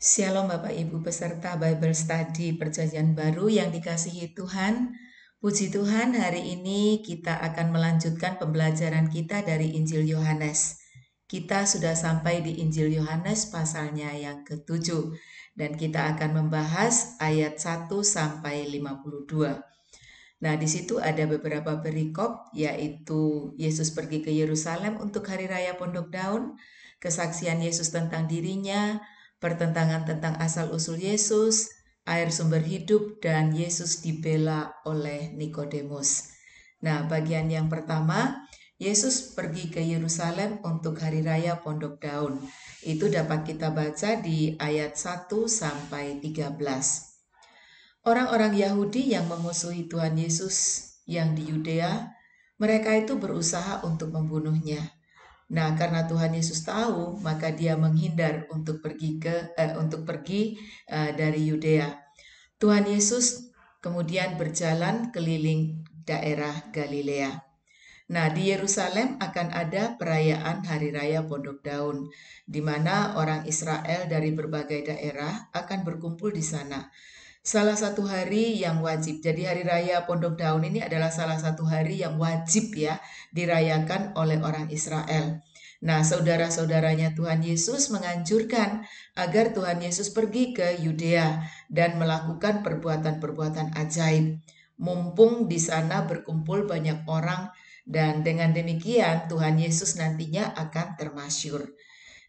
Shalom Bapak Ibu peserta Bible Study Perjanjian Baru yang dikasihi Tuhan. Puji Tuhan, hari ini kita akan melanjutkan pembelajaran kita dari Injil Yohanes. Kita sudah sampai di Injil Yohanes pasalnya yang ke-7 dan kita akan membahas ayat 1 sampai 52. Nah, di situ ada beberapa perikop, yaitu Yesus pergi ke Yerusalem untuk Hari Raya Pondok Daun, kesaksian Yesus tentang dirinya, pertentangan tentang asal-usul Yesus, air sumber hidup, dan Yesus dibela oleh Nikodemus. Nah, bagian yang pertama, Yesus pergi ke Yerusalem untuk Hari Raya Pondok Daun. Itu dapat kita baca di ayat 1 sampai 13. Orang-orang Yahudi yang memusuhi Tuhan Yesus yang di Yudea, mereka itu berusaha untuk membunuhnya. Nah, karena Tuhan Yesus tahu, maka dia menghindar untuk pergi dari Yudea. Tuhan Yesus kemudian berjalan keliling daerah Galilea. Nah, di Yerusalem akan ada perayaan Hari Raya Pondok Daun, di mana orang Israel dari berbagai daerah akan berkumpul di sana. Salah satu hari yang wajib. Jadi Hari Raya Pondok Daun ini adalah salah satu hari yang wajib ya dirayakan oleh orang Israel. Nah, saudara-saudaranya Tuhan Yesus menganjurkan agar Tuhan Yesus pergi ke Yudea dan melakukan perbuatan-perbuatan ajaib. Mumpung di sana berkumpul banyak orang dan dengan demikian Tuhan Yesus nantinya akan termasyur.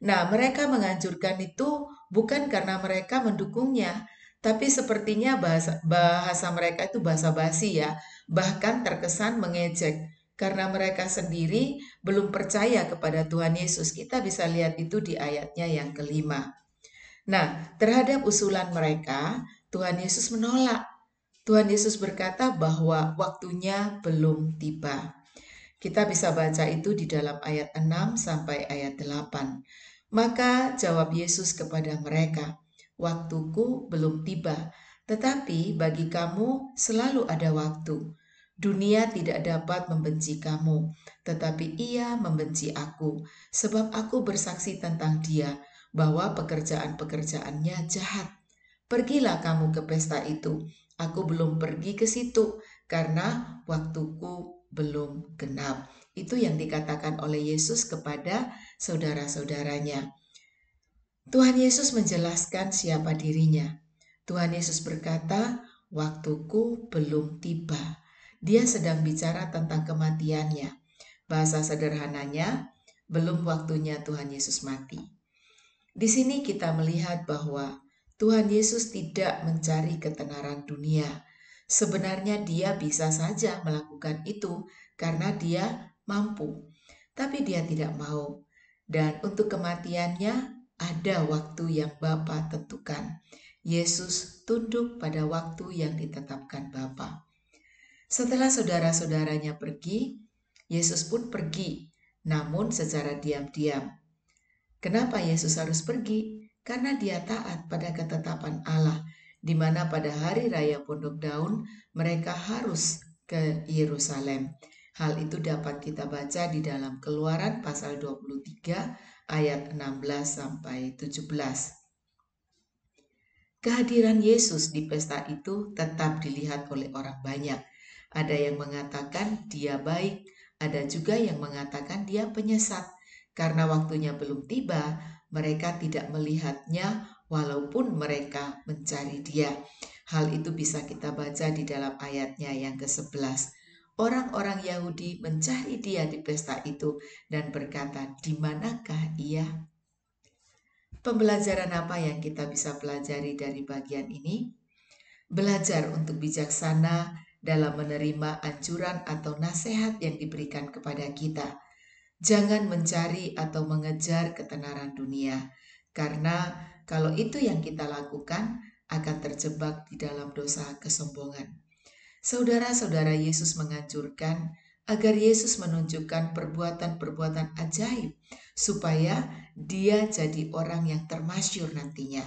Nah, mereka menganjurkan itu bukan karena mereka mendukungnya, tapi sepertinya bahasa mereka itu bahasa basi ya, bahkan terkesan mengejek. Karena mereka sendiri belum percaya kepada Tuhan Yesus. Kita bisa lihat itu di ayatnya yang kelima. Nah, terhadap usulan mereka, Tuhan Yesus menolak. Tuhan Yesus berkata bahwa waktunya belum tiba. Kita bisa baca itu di dalam ayat 6 sampai ayat 8. Maka jawab Yesus kepada mereka, "Waktuku belum tiba, tetapi bagi kamu selalu ada waktu. Dunia tidak dapat membenci kamu, tetapi ia membenci aku, sebab aku bersaksi tentang dia bahwa pekerjaan-pekerjaannya jahat. Pergilah kamu ke pesta itu. Aku belum pergi ke situ karena waktuku belum genap." Itu yang dikatakan oleh Yesus kepada saudara-saudaranya. Tuhan Yesus menjelaskan siapa dirinya. Tuhan Yesus berkata, "Waktuku belum tiba." Dia sedang bicara tentang kematiannya. Bahasa sederhananya, belum waktunya Tuhan Yesus mati. Di sini kita melihat bahwa Tuhan Yesus tidak mencari ketenaran dunia. Sebenarnya dia bisa saja melakukan itu karena dia mampu, tapi dia tidak mau. Dan untuk kematiannya ada waktu yang Bapa tentukan. Yesus tunduk pada waktu yang ditetapkan Bapa. Setelah saudara-saudaranya pergi, Yesus pun pergi, namun secara diam-diam. Kenapa Yesus harus pergi? Karena dia taat pada ketetapan Allah, di mana pada hari raya Pondok Daun mereka harus ke Yerusalem. Hal itu dapat kita baca di dalam Keluaran pasal 23 ayat 16 sampai 17. Kehadiran Yesus di pesta itu tetap dilihat oleh orang banyak. Ada yang mengatakan dia baik, ada juga yang mengatakan dia penyesat. Karena waktunya belum tiba, mereka tidak melihatnya walaupun mereka mencari dia. Hal itu bisa kita baca di dalam ayatnya yang ke-11. Orang-orang Yahudi mencari dia di pesta itu dan berkata, "Di manakah ia?" Pembelajaran apa yang kita bisa pelajari dari bagian ini? Belajar untuk bijaksana dalam menerima anjuran atau nasihat yang diberikan kepada kita. Jangan mencari atau mengejar ketenaran dunia, karena kalau itu yang kita lakukan akan terjebak di dalam dosa kesombongan. Saudara-saudara Yesus menganjurkan agar Yesus menunjukkan perbuatan-perbuatan ajaib supaya dia jadi orang yang termasyur nantinya.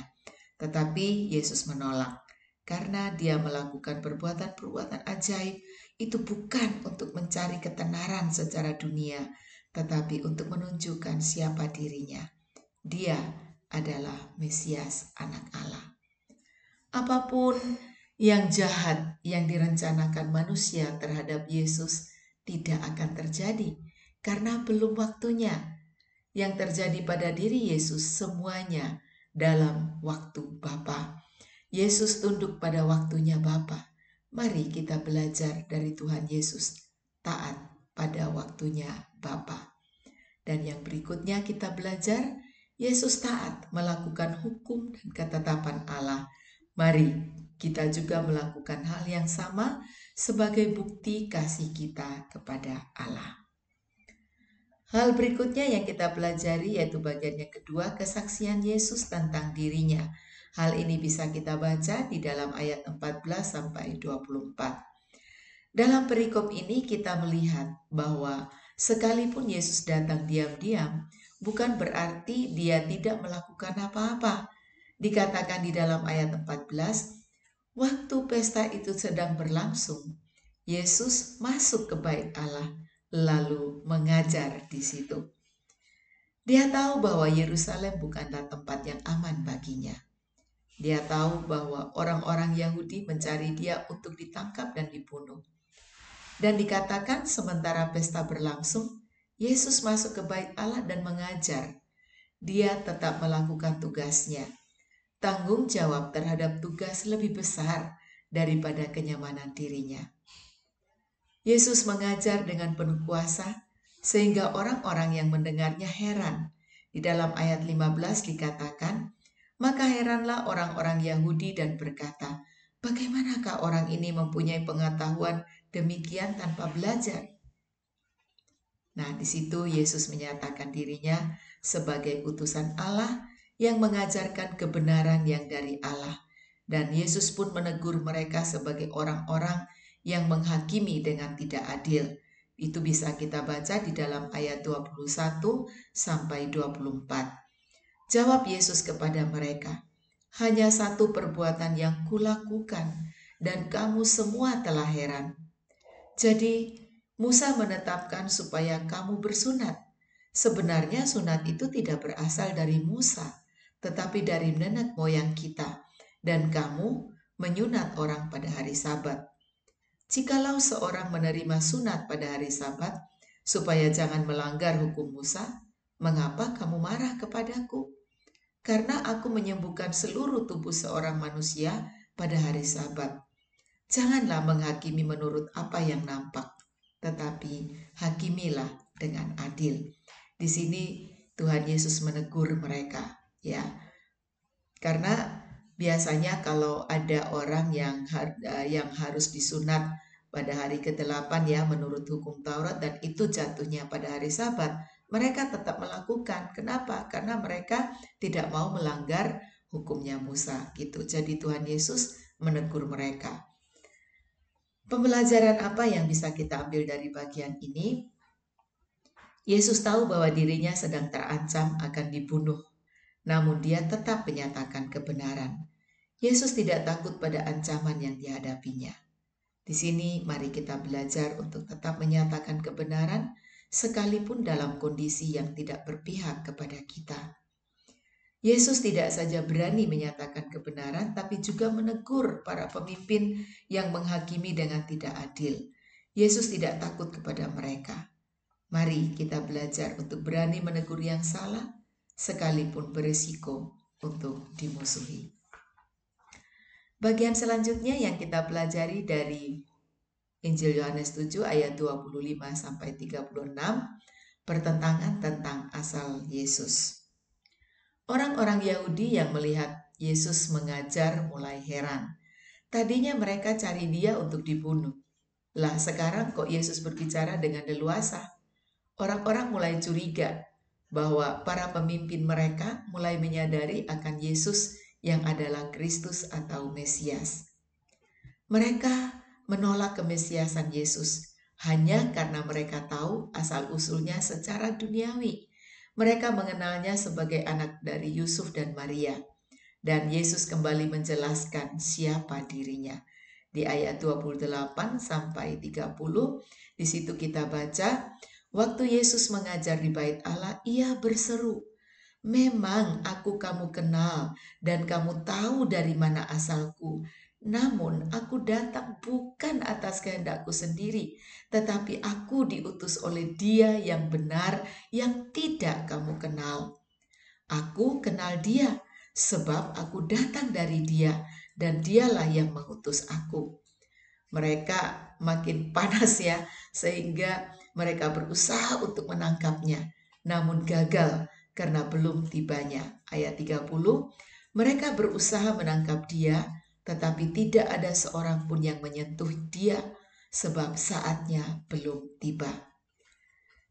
Tetapi Yesus menolak karena dia melakukan perbuatan-perbuatan ajaib itu bukan untuk mencari ketenaran secara dunia, tetapi untuk menunjukkan siapa dirinya. Dia adalah Mesias, anak Allah. Apapun yang jahat yang direncanakan manusia terhadap Yesus tidak akan terjadi karena belum waktunya. Yang terjadi pada diri Yesus semuanya dalam waktu Bapa. Yesus tunduk pada waktunya Bapa. Mari kita belajar dari Tuhan Yesus, taat pada waktunya Bapa. Dan yang berikutnya kita belajar, Yesus taat melakukan hukum dan ketetapan Allah. Mari kita juga melakukan hal yang sama sebagai bukti kasih kita kepada Allah. Hal berikutnya yang kita pelajari yaitu bagian yang kedua, kesaksian Yesus tentang dirinya. Hal ini bisa kita baca di dalam ayat 14 sampai 24. Dalam perikop ini kita melihat bahwa sekalipun Yesus datang diam-diam, bukan berarti dia tidak melakukan apa-apa. Dikatakan di dalam ayat 14, waktu pesta itu sedang berlangsung, Yesus masuk ke bait Allah lalu mengajar di situ. Dia tahu bahwa Yerusalem bukanlah tempat yang aman baginya. Dia tahu bahwa orang-orang Yahudi mencari dia untuk ditangkap dan dibunuh. Dan dikatakan sementara pesta berlangsung, Yesus masuk ke bait Allah dan mengajar. Dia tetap melakukan tugasnya. Tanggung jawab terhadap tugas lebih besar daripada kenyamanan dirinya. Yesus mengajar dengan penuh kuasa sehingga orang-orang yang mendengarnya heran. Di dalam ayat 15 dikatakan, maka heranlah orang-orang Yahudi dan berkata, bagaimanakah orang ini mempunyai pengetahuan demikian tanpa belajar? Nah, di situ Yesus menyatakan dirinya sebagai utusan Allah yang mengajarkan kebenaran yang dari Allah. Dan Yesus pun menegur mereka sebagai orang-orang yang menghakimi dengan tidak adil. Itu bisa kita baca di dalam ayat 21 sampai 24. Jawab Yesus kepada mereka, hanya satu perbuatan yang kulakukan dan kamu semua telah heran. Jadi Musa menetapkan supaya kamu bersunat. Sebenarnya sunat itu tidak berasal dari Musa, tetapi dari nenek moyang kita. Dan kamu menyunat orang pada hari Sabat. Jikalau seorang menerima sunat pada hari Sabat, supaya jangan melanggar hukum Musa, mengapa kamu marah kepadaku? Karena aku menyembuhkan seluruh tubuh seorang manusia pada hari Sabat. Janganlah menghakimi menurut apa yang nampak, tetapi hakimilah dengan adil. Di sini Tuhan Yesus menegur mereka, ya. Karena biasanya kalau ada orang yang harus disunat pada hari ke-8 ya menurut hukum Taurat dan itu jatuhnya pada hari Sabat, mereka tetap melakukan. Kenapa? Karena mereka tidak mau melanggar hukumnya Musa gitu. Jadi Tuhan Yesus menegur mereka. Pembelajaran apa yang bisa kita ambil dari bagian ini? Yesus tahu bahwa dirinya sedang terancam akan dibunuh, namun dia tetap menyatakan kebenaran. Yesus tidak takut pada ancaman yang dihadapinya. Di sini mari kita belajar untuk tetap menyatakan kebenaran sekalipun dalam kondisi yang tidak berpihak kepada kita. Yesus tidak saja berani menyatakan kebenaran, tapi juga menegur para pemimpin yang menghakimi dengan tidak adil. Yesus tidak takut kepada mereka. Mari kita belajar untuk berani menegur yang salah, sekalipun berisiko untuk dimusuhi. Bagian selanjutnya yang kita pelajari dari Injil Yohanes 7 ayat 25 sampai 36, pertentangan tentang asal Yesus. Orang-orang Yahudi yang melihat Yesus mengajar mulai heran. Tadinya mereka cari dia untuk dibunuh. Lah sekarang kok Yesus berbicara dengan leluasa? Orang-orang mulai curiga bahwa para pemimpin mereka mulai menyadari akan Yesus yang adalah Kristus atau Mesias. Mereka menolak kemesiasan Yesus hanya karena mereka tahu asal-usulnya secara duniawi. Mereka mengenalnya sebagai anak dari Yusuf dan Maria. Dan Yesus kembali menjelaskan siapa dirinya. Di ayat 28 sampai 30, di situ kita baca, waktu Yesus mengajar di bait Allah, ia berseru, Memang aku kamu kenal dan kamu tahu dari mana asalku. Namun aku datang bukan atas kehendakku sendiri, tetapi aku diutus oleh Dia yang benar yang tidak kamu kenal. Aku kenal Dia sebab aku datang dari Dia dan Dialah yang mengutus aku. Mereka makin panas ya, sehingga mereka berusaha untuk menangkapnya, namun gagal karena belum tibanya. Ayat 30, mereka berusaha menangkap dia, tetapi tidak ada seorang pun yang menyentuh dia, sebab saatnya belum tiba.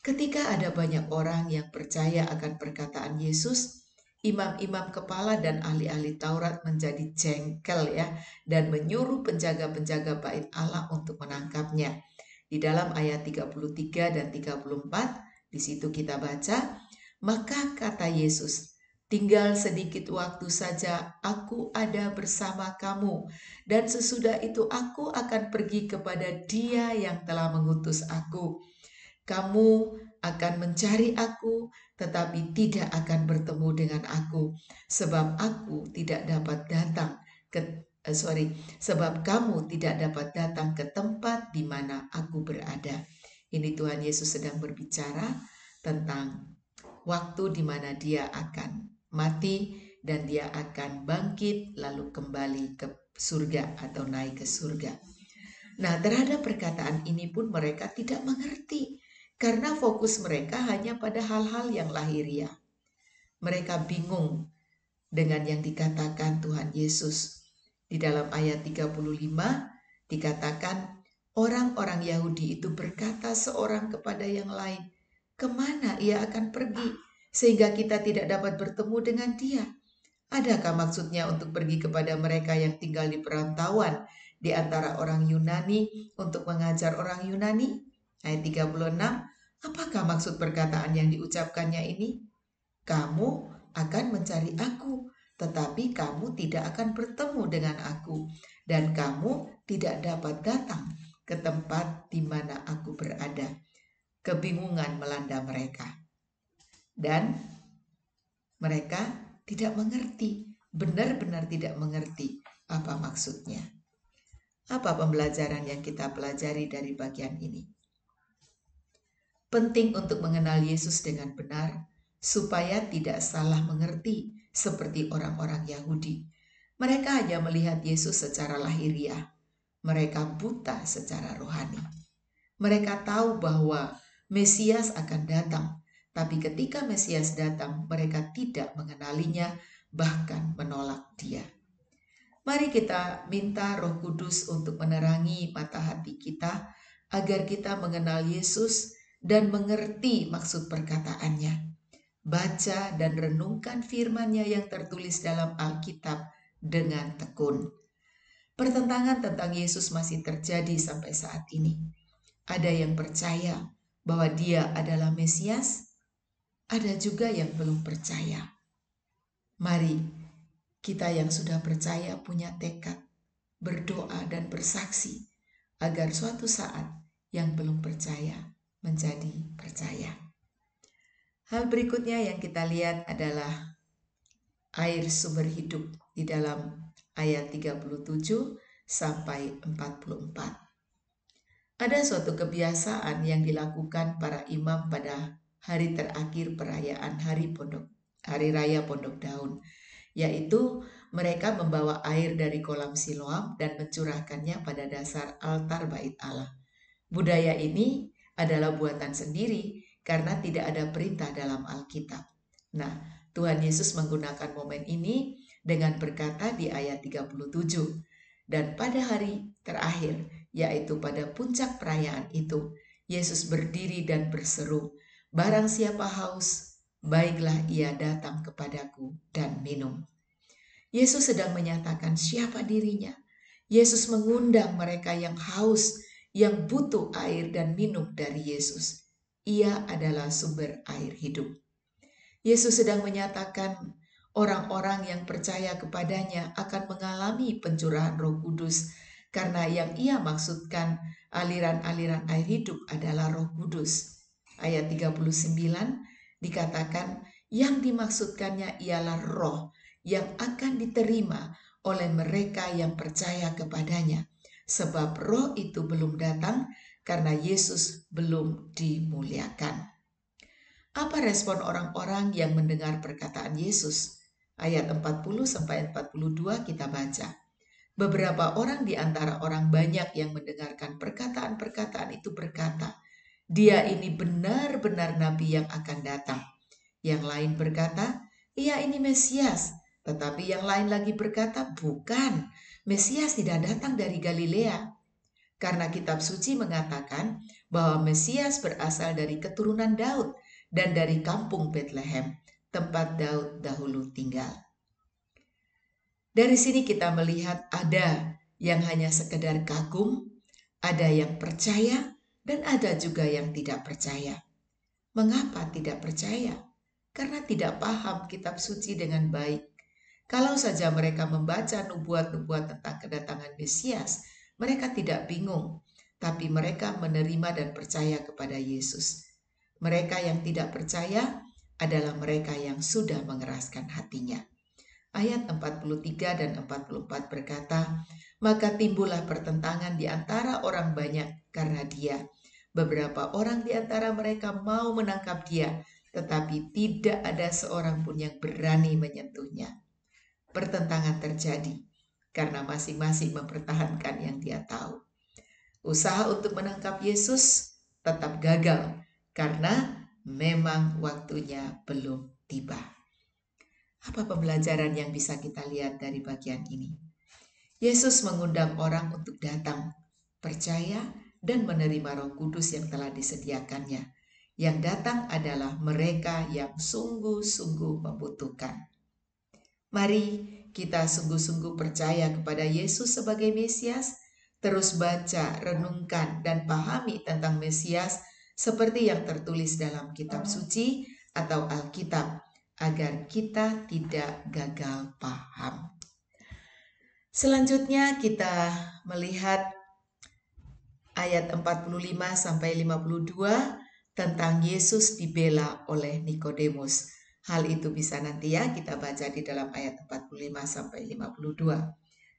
Ketika ada banyak orang yang percaya akan perkataan Yesus, imam-imam kepala dan ahli-ahli Taurat menjadi jengkel ya, dan menyuruh penjaga-penjaga bait Allah untuk menangkapnya. Di dalam ayat 33 dan 34, di situ kita baca, maka kata Yesus, tinggal sedikit waktu saja aku ada bersama kamu, dan sesudah itu aku akan pergi kepada Dia yang telah mengutus aku. Kamu akan mencari aku, tetapi tidak akan bertemu dengan aku, sebab aku tidak dapat datang sebab kamu tidak dapat datang ke tempat di mana aku berada. Ini Tuhan Yesus sedang berbicara tentang waktu di mana dia akan mati dan dia akan bangkit lalu kembali ke surga atau naik ke surga. Nah, terhadap perkataan ini pun mereka tidak mengerti karena fokus mereka hanya pada hal-hal yang lahiriah. Mereka bingung dengan yang dikatakan Tuhan Yesus. Di dalam ayat 35 dikatakan orang-orang Yahudi itu berkata seorang kepada yang lain, kemana ia akan pergi sehingga kita tidak dapat bertemu dengan dia? Adakah maksudnya untuk pergi kepada mereka yang tinggal di perantauan di antara orang Yunani untuk mengajar orang Yunani? Ayat 36, apakah maksud perkataan yang diucapkannya ini? Kamu akan mencari aku, tetapi kamu tidak akan bertemu dengan aku, dan kamu tidak dapat datang ke tempat di mana aku berada. Kebingungan melanda mereka. Dan mereka tidak mengerti, benar-benar tidak mengerti apa maksudnya. Apa pembelajaran yang kita pelajari dari bagian ini? Penting untuk mengenal Yesus dengan benar, supaya tidak salah mengerti seperti orang-orang Yahudi. Mereka hanya melihat Yesus secara lahiriah. Mereka buta secara rohani. Mereka tahu bahwa Mesias akan datang, tapi ketika Mesias datang, mereka tidak mengenalinya, bahkan menolak dia. Mari kita minta Roh Kudus untuk menerangi mata hati kita, agar kita mengenal Yesus dan mengerti maksud perkataannya. Baca dan renungkan firman-Nya yang tertulis dalam Alkitab dengan tekun. Pertentangan tentang Yesus masih terjadi sampai saat ini. Ada yang percaya bahwa dia adalah Mesias, ada juga yang belum percaya. Mari kita yang sudah percaya punya tekad, berdoa dan bersaksi agar suatu saat yang belum percaya menjadi percaya. Hal berikutnya yang kita lihat adalah air sumber hidup di dalam ayat 37 sampai 44. Ada suatu kebiasaan yang dilakukan para imam pada hari terakhir perayaan Hari Raya Pondok Daun, yaitu mereka membawa air dari kolam Siloam dan mencurahkannya pada dasar altar bait Allah. Budaya ini adalah buatan sendiri karena tidak ada perintah dalam Alkitab. Nah, Tuhan Yesus menggunakan momen ini dengan berkata di ayat 37, dan pada hari terakhir, yaitu pada puncak perayaan itu, Yesus berdiri dan berseru, barang siapa haus, baiklah ia datang kepadaku dan minum. Yesus sedang menyatakan siapa dirinya. Yesus mengundang mereka yang haus, yang butuh air dan minum dari Yesus. Ia adalah sumber air hidup. Yesus sedang menyatakan orang-orang yang percaya kepadanya akan mengalami pencurahan Roh Kudus, karena yang ia maksudkan aliran-aliran air hidup adalah Roh Kudus. Ayat 39 dikatakan, Yang dimaksudkannya ialah roh yang akan diterima oleh mereka yang percaya kepadanya. Sebab roh itu belum datang karena Yesus belum dimuliakan. Apa respon orang-orang yang mendengar perkataan Yesus? Ayat 40-42 kita baca. Beberapa orang di antara orang banyak yang mendengarkan perkataan-perkataan itu berkata, "Dia ini benar-benar nabi yang akan datang." Yang lain berkata, "Ia ini Mesias." Tetapi yang lain lagi berkata, "Bukan, Mesias tidak datang dari Galilea." Karena kitab suci mengatakan bahwa Mesias berasal dari keturunan Daud dan dari kampung Bethlehem, tempat Daud dahulu tinggal. Dari sini kita melihat ada yang hanya sekedar kagum, ada yang percaya, dan ada juga yang tidak percaya. Mengapa tidak percaya? Karena tidak paham kitab suci dengan baik. Kalau saja mereka membaca nubuat-nubuat tentang kedatangan Mesias, mereka tidak bingung, tapi mereka menerima dan percaya kepada Yesus. Mereka yang tidak percaya adalah mereka yang sudah mengeraskan hatinya. Ayat 43 dan 44 berkata, "Maka timbullah pertentangan di antara orang banyak karena dia. Beberapa orang di antara mereka mau menangkap dia, tetapi tidak ada seorang pun yang berani menyentuhnya." Pertentangan terjadi karena masing-masing mempertahankan yang dia tahu. Usaha untuk menangkap Yesus tetap gagal karena memang waktunya belum tiba. Apa pembelajaran yang bisa kita lihat dari bagian ini? Yesus mengundang orang untuk datang, percaya, dan menerima Roh Kudus yang telah disediakannya. Yang datang adalah mereka yang sungguh-sungguh membutuhkan. Mari kita sungguh-sungguh percaya kepada Yesus sebagai Mesias, terus baca, renungkan, dan pahami tentang Mesias seperti yang tertulis dalam kitab suci atau Alkitab, agar kita tidak gagal paham. Selanjutnya kita melihat ayat 45-52 tentang Yesus dibela oleh Nikodemus. Hal itu bisa nanti ya kita baca di dalam ayat 45-52.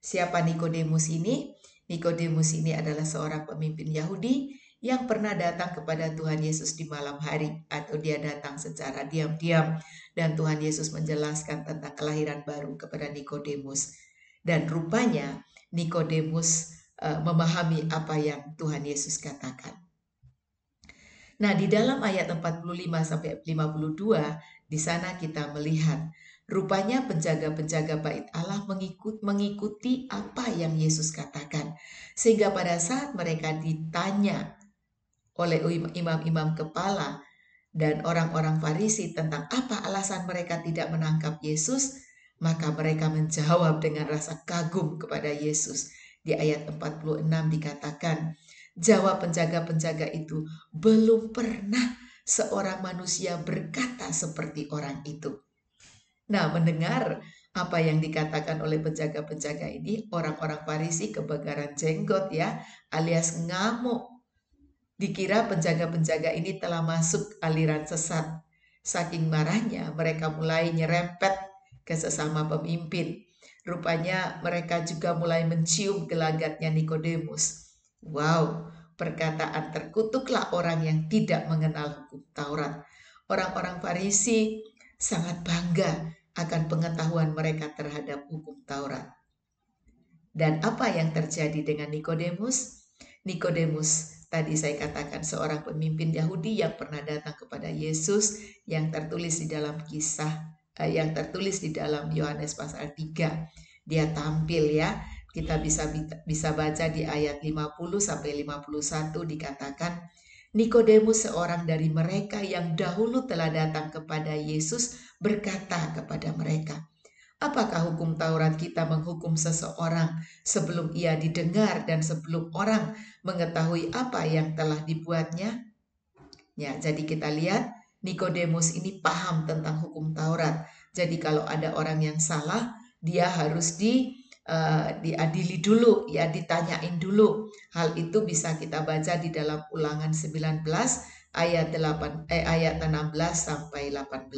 Siapa Nikodemus ini? Nikodemus ini adalah seorang pemimpin Yahudi yang pernah datang kepada Tuhan Yesus di malam hari, atau dia datang secara diam-diam dan Tuhan Yesus menjelaskan tentang kelahiran baru kepada Nikodemus. Dan rupanya Nikodemus memahami apa yang Tuhan Yesus katakan. Nah, di dalam ayat 45-52, di sana kita melihat rupanya penjaga-penjaga bait Allah mengikuti apa yang Yesus katakan. Sehingga pada saat mereka ditanya oleh imam-imam kepala dan orang-orang Farisi tentang apa alasan mereka tidak menangkap Yesus, maka mereka menjawab dengan rasa kagum kepada Yesus. Di ayat 46 dikatakan, jawab penjaga-penjaga itu, "Belum pernah seorang manusia berkata seperti orang itu." Nah, mendengar apa yang dikatakan oleh penjaga-penjaga ini, orang-orang Farisi kebakaran jenggot ya, alias ngamuk. Dikira penjaga-penjaga ini telah masuk aliran sesat. Saking marahnya mereka mulai nyerempet ke sesama pemimpin. Rupanya mereka juga mulai mencium gelagatnya Nikodemus. Wow, perkataan terkutuklah orang yang tidak mengenal hukum Taurat. Orang-orang Farisi sangat bangga akan pengetahuan mereka terhadap hukum Taurat. Dan apa yang terjadi dengan Nikodemus? Nikodemus tadi saya katakan seorang pemimpin Yahudi yang pernah datang kepada Yesus, yang tertulis di dalam yang tertulis di dalam Yohanes pasal 3. Dia tampil ya. Kita bisa baca di ayat 50-51 dikatakan, Nikodemus seorang dari mereka yang dahulu telah datang kepada Yesus berkata kepada mereka, "Apakah hukum Taurat kita menghukum seseorang sebelum ia didengar dan sebelum orang mengetahui apa yang telah dibuatnya?" Ya, jadi kita lihat Nikodemus ini paham tentang hukum Taurat. Jadi kalau ada orang yang salah, dia harus diadili dulu, ya, ditanyain dulu. Hal itu bisa kita baca di dalam Ulangan 19 ayat 16 sampai 18.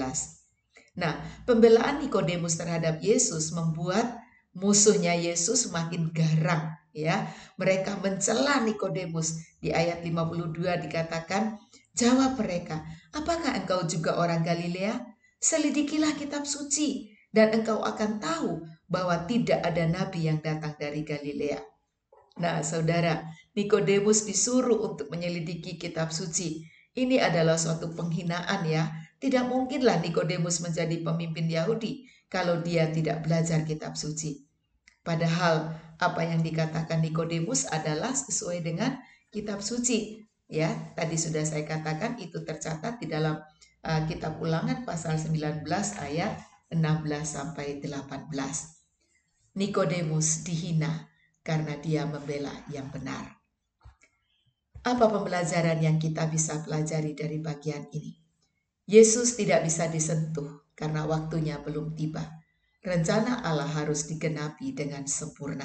Nah, pembelaan Nikodemus terhadap Yesus membuat musuhnya Yesus makin garang, ya. Mereka mencela Nikodemus. Di ayat 52 dikatakan, "Jawab mereka, apakah engkau juga orang Galilea? Selidikilah kitab suci dan engkau akan tahu bahwa tidak ada nabi yang datang dari Galilea." Nah, saudara, Nikodemus disuruh untuk menyelidiki kitab suci. Ini adalah suatu penghinaan, ya. Tidak mungkinlah Nikodemus menjadi pemimpin Yahudi kalau dia tidak belajar kitab suci. Padahal apa yang dikatakan Nikodemus adalah sesuai dengan kitab suci. Ya, tadi sudah saya katakan itu tercatat di dalam kitab Ulangan pasal 19 ayat 16 sampai 18. Nikodemus dihina karena dia membela yang benar. Apa pembelajaran yang kita bisa pelajari dari bagian ini? Yesus tidak bisa disentuh karena waktunya belum tiba. Rencana Allah harus digenapi dengan sempurna.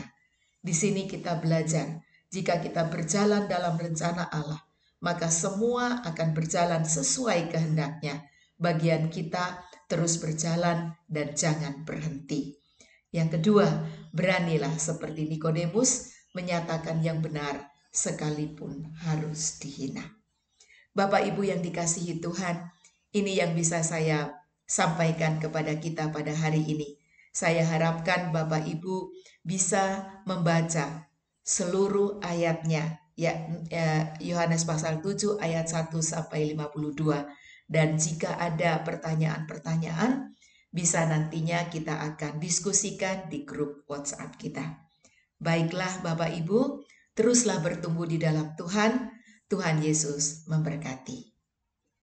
Di sini kita belajar, jika kita berjalan dalam rencana Allah, maka semua akan berjalan sesuai kehendaknya. Bagian kita terus berjalan dan jangan berhenti. Yang kedua, beranilah seperti Nikodemus menyatakan yang benar sekalipun harus dihina. Bapak Ibu yang dikasihi Tuhan, ini yang bisa saya sampaikan kepada kita pada hari ini. Saya harapkan Bapak Ibu bisa membaca seluruh ayatnya, ya, Yohanes pasal 7 ayat 1 sampai 52. Dan jika ada pertanyaan-pertanyaan, bisa nantinya kita akan diskusikan di grup WhatsApp kita. Baiklah Bapak Ibu, teruslah bertumbuh di dalam Tuhan. Tuhan Yesus memberkati.